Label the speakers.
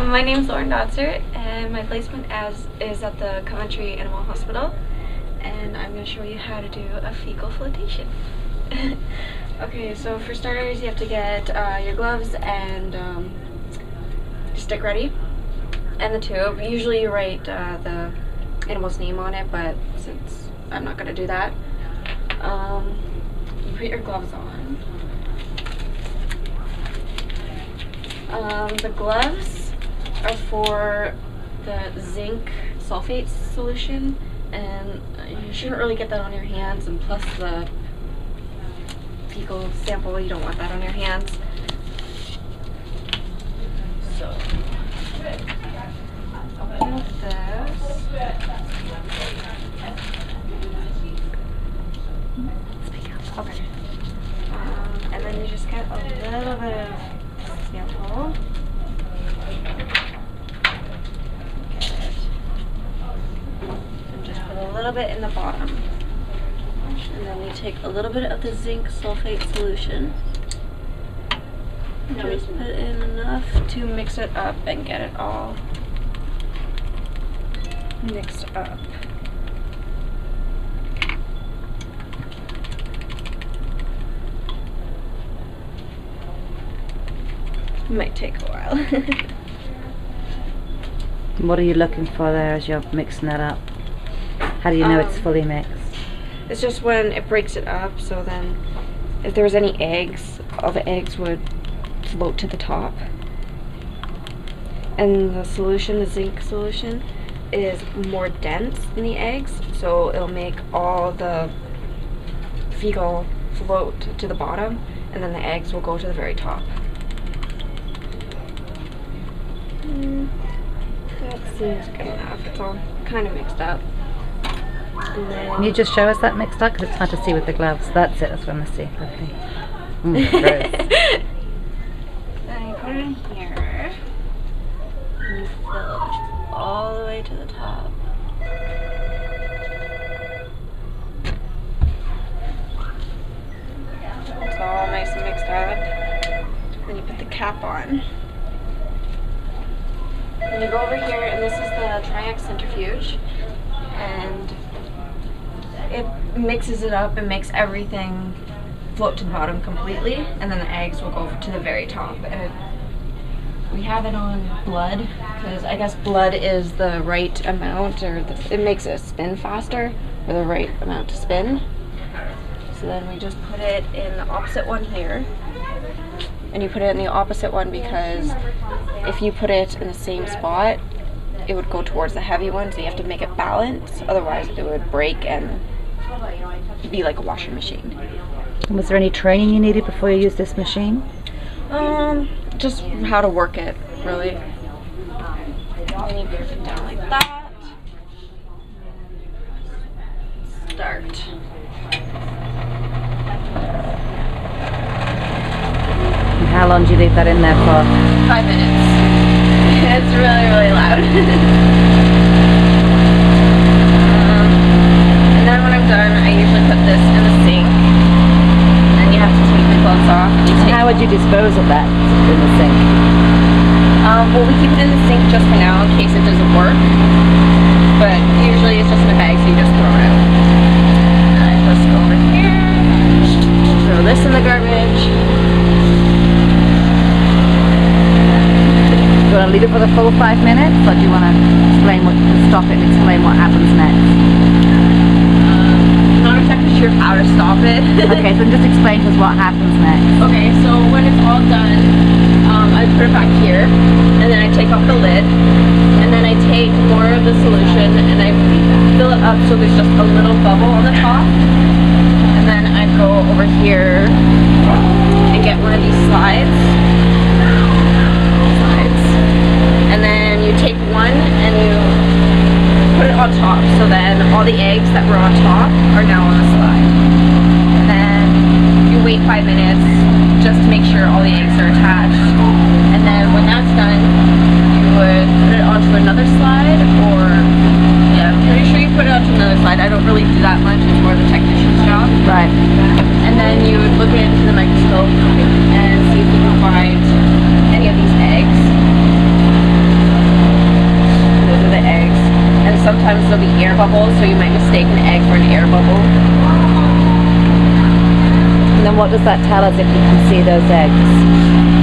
Speaker 1: My name's Lauren Dotzer, and my placement is at the Coventry Animal Hospital, and I'm going to show you how to do a fecal flotation. Okay, so for starters, you have to get your gloves and your stick ready, and the tube. Usually you write the animal's name on it, but since I'm not going to do that, you put your gloves on. The gloves are for the zinc sulfate solution, and you shouldn't really get that on your hands, and plus the fecal sample, you don't want that on your hands. So open up this. Okay. And then you just get a little bit of sample. And just put a little bit in the bottom. And then you take a little bit of the zinc sulfate solution. Just put in enough to mix it up and get it all mixed up. Might take a while.
Speaker 2: What are you looking for there as you're mixing that up? How do you know it's fully mixed?
Speaker 1: It's just when it breaks it up, so then if there was any eggs, all the eggs would float to the top. And the solution, the zinc solution, is more dense than the eggs, so it'll make all the fecal float to the bottom, and then the eggs will go to the very top. That seems good enough. It's all kind of mixed up.
Speaker 2: Can you just show us that mixed up? Because it's hard to see with the gloves. That's it, that's what I'm going to see. Okay. Gross.
Speaker 1: Then you put it in here. And you fill it all the way to the top. It's all nice and mixed up. Then you put the cap on. And you go over here, and this is the Triax centrifuge, and it mixes it up and makes everything float to the bottom completely, and then the eggs will go to the very top. And we have it on blood, because I guess blood is the right amount, or it makes it spin faster, or the right amount to spin. So then we just put it in the opposite one here. And you put it in the opposite one because if you put it in the same spot, it would go towards the heavy one, so you have to make it balance, otherwise it would break and be like a washing machine.
Speaker 2: Was there any training you needed before you used this machine?
Speaker 1: Just how to work it, really. And you put it down like that. Start.
Speaker 2: How long do you leave that in there for?
Speaker 1: 5 minutes. It's really, really loud. And then when I'm done, I usually put this in the sink. And then you have to take the gloves off.
Speaker 2: How would you dispose of that in the sink?
Speaker 1: Well, we keep it in the sink just for now in case it doesn't work. But usually it's just in a bag, so you just throw it out. And I just go over here, throw this in the garbage.
Speaker 2: Do you want to leave it for the full 5 minutes, or do you want to stop it and explain what happens next?
Speaker 1: I'm not exactly sure how to stop it.
Speaker 2: Okay, so just explain to us what happens next.
Speaker 1: Okay, so when it's all done, I put it back here, and then I take off the lid, and then I take more of the solution and I fill it up so there's just a little bubble on the top, and then I go over here and get one of these slides. And then you take one and you put it on top, so then all the eggs that were on top are now on the slide. And then you wait 5 minutes just to make sure all the eggs are attached. And then when that's done, you would put it onto another slide, or yeah, I'm pretty sure you put it onto another slide. I don't really do that much, it's more the technician's job.
Speaker 2: Right.
Speaker 1: And then you would look into the microscope and see if you can find any of these eggs. bubbles, so you might mistake an egg for an air bubble.
Speaker 2: And then what does that tell us if you can see those eggs?